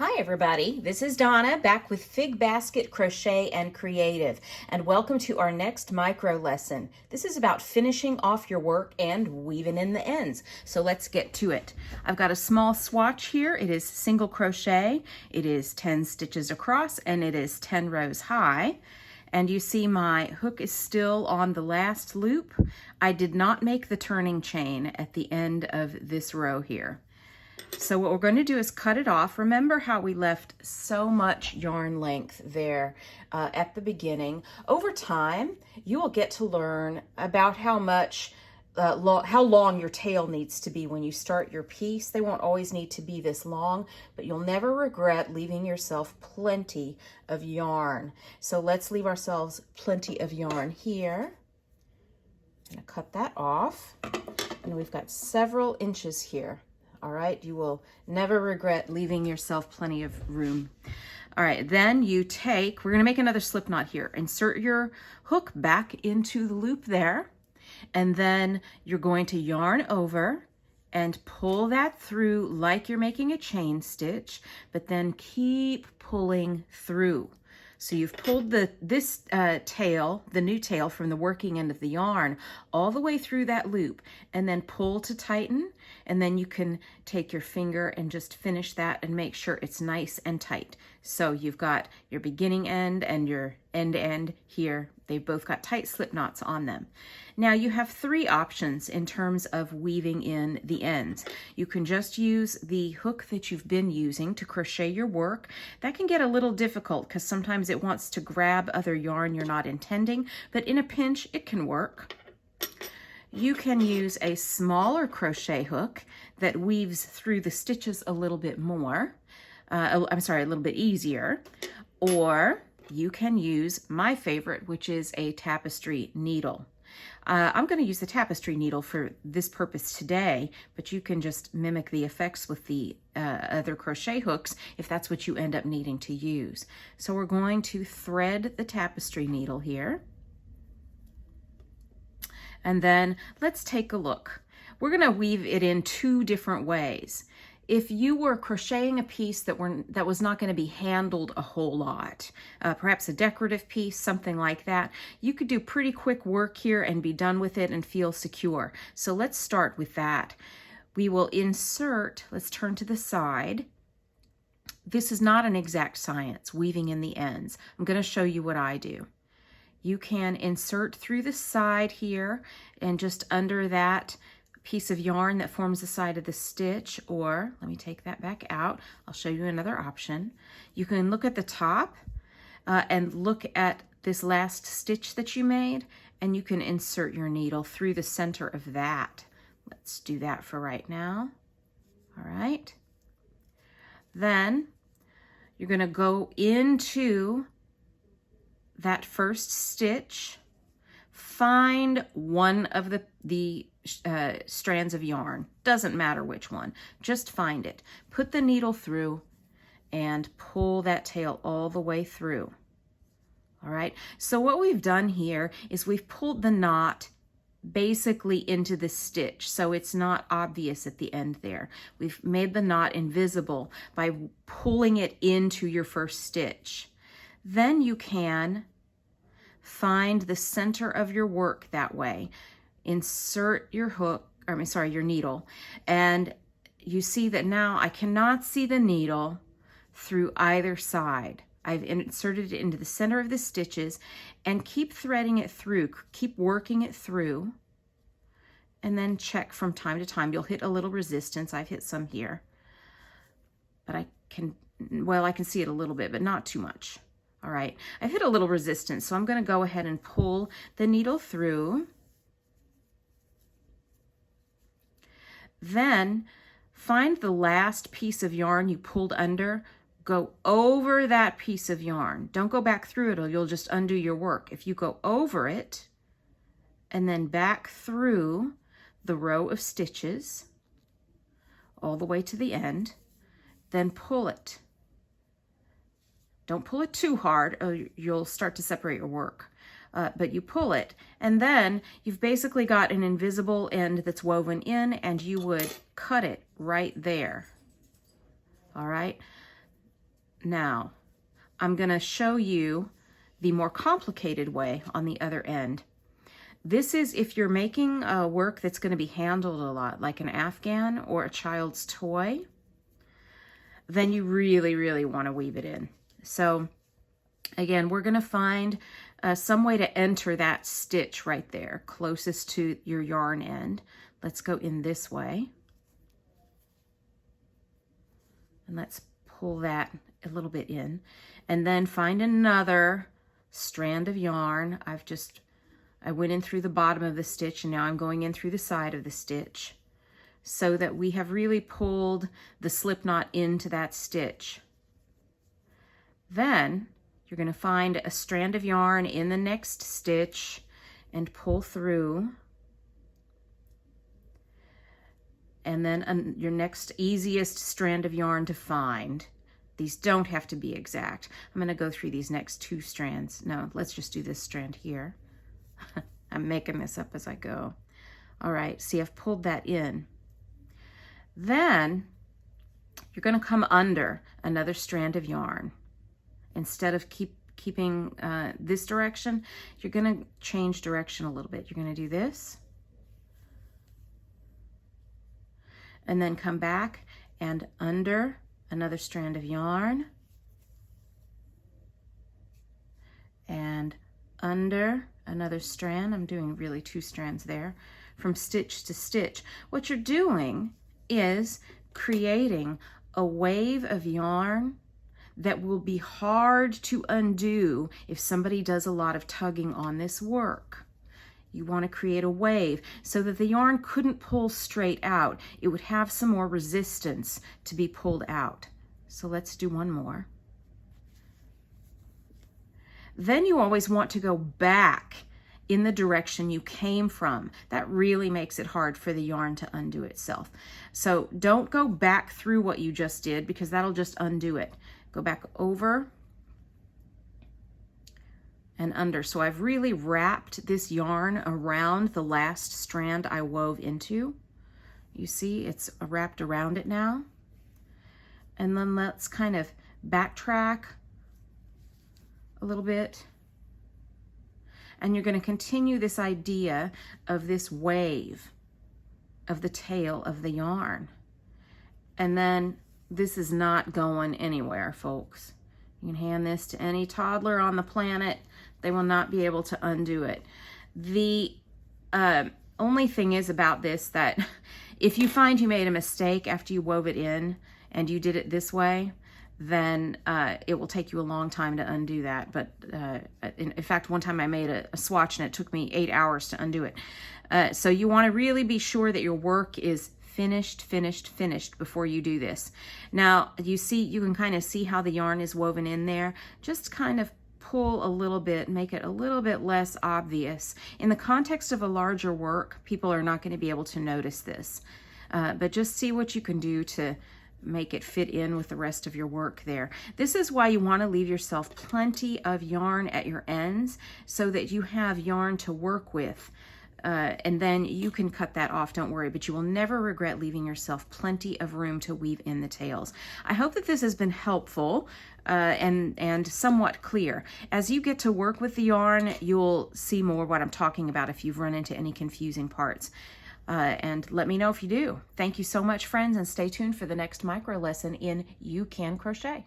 Hi everybody, this is Donna back with Fig Basket Crochet and Creative, and welcome to our next micro lesson. This is about finishing off your work and weaving in the ends. So let's get to it. I've got a small swatch here. It is single crochet. It is 10 stitches across and it is 10 rows high. And you see my hook is still on the last loop. I did not make the turning chain at the end of this row here. So what we're going to do is cut it off. Remember how we left so much yarn length there at the beginning. Over time, you will get to learn about how much, how long your tail needs to be when you start your piece. They won't always need to be this long, but you'll never regret leaving yourself plenty of yarn. So let's leave ourselves plenty of yarn here. I'm going to cut that off, and we've got several inches here. All right, you will never regret leaving yourself plenty of room. All right, then you take, we're gonna make another slip knot here. Insert your hook back into the loop there, and then you're going to yarn over and pull that through like you're making a chain stitch, but then keep pulling through. So you've pulled this tail, the new tail from the working end of the yarn, all the way through that loop, and then pull to tighten, and then you can take your finger and just finish that and make sure it's nice and tight. So you've got your beginning end and your end here. They've both got tight slip knots on them. Now you have three options in terms of weaving in the ends. You can just use the hook that you've been using to crochet your work. That can get a little difficult because sometimes it wants to grab other yarn you're not intending, but in a pinch it can work. You can use a smaller crochet hook that weaves through the stitches a little bit more, a little bit easier, or you can use my favorite, which is a tapestry needle. I'm going to use the tapestry needle for this purpose today, but you can just mimic the effects with the other crochet hooks if that's what you end up needing to use. So we're going to thread the tapestry needle here. And then let's take a look. We're going to weave it in two different ways. If you were crocheting a piece that was not going to be handled a whole lot, perhaps a decorative piece, something like that, you could do pretty quick work here and be done with it and feel secure. So let's start with that. We will insert, let's turn to the side. This is not an exact science, weaving in the ends. I'm going to show you what I do. You can insert through the side here and just under that piece of yarn that forms the side of the stitch, or let me take that back out. I'll show you another option. You can look at the top and look at this last stitch that you made, and you can insert your needle through the center of that. Let's do that for right now. All right. Then you're going to go into that first stitch, find one of the strands of yarn, doesn't matter which one, just find it, put the needle through and pull that tail all the way through. All right, so what we've done here is we've pulled the knot basically into the stitch, so it's not obvious at the end there. We've made the knot invisible by pulling it into your first stitch. Then you can find the center of your work that way. Insert your hook, your needle, and you see that now I cannot see the needle through either side. I've inserted it into the center of the stitches, and keep threading it through, keep working it through, and then check from time to time. You'll hit a little resistance. I've hit some here, but I can see it a little bit, but not too much. All right, I've hit a little resistance, so I'm going to go ahead and pull the needle through. Then find the last piece of yarn you pulled under, go over that piece of yarn. Don't go back through it or you'll just undo your work. If you go over it and then back through the row of stitches all the way to the end, then pull it. Don't pull it too hard or you'll start to separate your work. But you pull it, and then you've basically got an invisible end that's woven in, and you would cut it right there. All right. Now, I'm going to show you the more complicated way on the other end. This is if you're making work that's going to be handled a lot, like an Afghan or a child's toy, then you really, really want to weave it in. So again, we're going to find some way to enter that stitch right there, closest to your yarn end. Let's go in this way. And let's pull that a little bit in. And then find another strand of yarn. I went in through the bottom of the stitch, and now I'm going in through the side of the stitch, so that we have really pulled the slip knot into that stitch. Then you're going to find a strand of yarn in the next stitch and pull through. And then your next easiest strand of yarn to find. These don't have to be exact. I'm going to go through these next 2 strands. No, let's just do this strand here. I'm making this up as I go. All right, see, I've pulled that in. Then you're going to come under another strand of yarn. Instead of keeping this direction, you're going to change direction a little bit. You're going to do this. And then come back and under another strand of yarn. And under another strand. I'm doing really 2 strands there, from stitch to stitch. What you're doing is creating a wave of yarn that will be hard to undo if somebody does a lot of tugging on this work. You want to create a wave so that the yarn couldn't pull straight out. It would have some more resistance to be pulled out. So let's do one more. Then you always want to go back in the direction you came from. That really makes it hard for the yarn to undo itself. So don't go back through what you just did, because that'll just undo it. Go back over and under. So I've really wrapped this yarn around the last strand I wove into. You see, it's wrapped around it now. And then let's kind of backtrack a little bit. And you're going to continue this idea of this wave of the tail of the yarn. And then this is not going anywhere, folks. You can hand this to any toddler on the planet. They will not be able to undo it. The only thing is about this that if you find you made a mistake after you wove it in and you did it this way, then it will take you a long time to undo that. But in fact, one time I made a swatch and it took me 8 hours to undo it. So you want to really be sure that your work is finished before you do this. Now, you can kind of see how the yarn is woven in there. Just kind of pull a little bit, make it a little bit less obvious. In the context of a larger work, people are not going to be able to notice this. But just see what you can do to make it fit in with the rest of your work there. This is why you want to leave yourself plenty of yarn at your ends so that you have yarn to work with. And then you can cut that off, don't worry, but you will never regret leaving yourself plenty of room to weave in the tails. I hope that this has been helpful and somewhat clear. As you get to work with the yarn, you'll see more what I'm talking about if you've run into any confusing parts. And let me know if you do. Thank you so much, friends, and stay tuned for the next micro lesson in You Can Crochet.